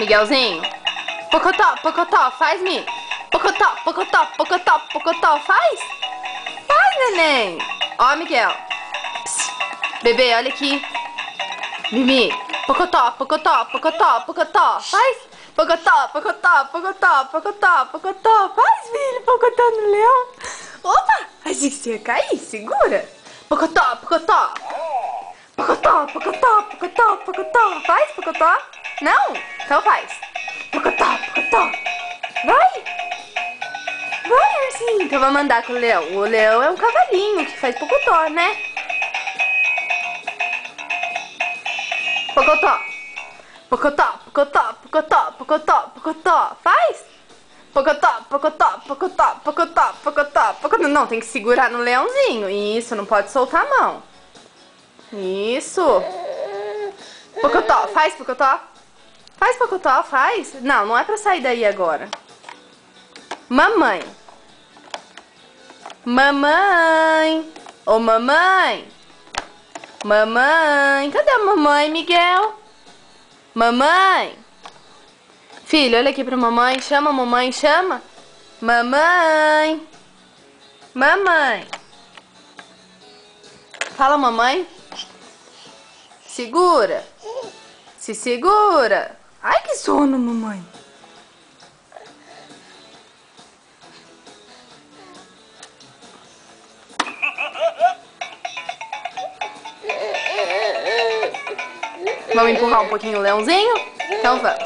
Miguelzinho. Pocotó, pocotó, faz-me. Pocotó, pocotó, pocotó, pocotó, faz. Faz, neném. Ó, Miguel. Psst. Bebê, olha aqui. Mimi. Pocotó, pocotó, pocotó, pocotó, faz. Pocotó, pocotó, pocotó, pocotó, pocotó, faz, filho. Pocotó no leão. Opa, achei que você ia cair, segura. Pocotó, pocotó. Pocotó, pocotó, pocotó, pocotó. Faz, pocotó? Não? Então faz. Pocotó, pocotó. Vai. Vai, ursinho. Então vamos andar com o leão. O leão é um cavalinho que faz pocotó, né? Pocotó. Pocotó, pocotó, pocotó, pocotó, pocotó. Faz. Pocotó, pocotó, pocotó, pocotó, pocotó, pocotó. Não, tem que segurar no leãozinho. Isso, não pode soltar a mão. Isso. Pocotó, faz pocotó. Faz pocotó, faz. Não, não é pra sair daí agora. Mamãe. Mamãe. Ô, mamãe. Mamãe. Cadê a mamãe, Miguel? Mamãe. Filho, olha aqui pra mamãe. Chama a mamãe, chama. Mamãe. Mamãe. Fala, mamãe. Segura. Se segura. Ai, que sono, mamãe. Vamos empurrar um pouquinho o leãozinho? Então vamos.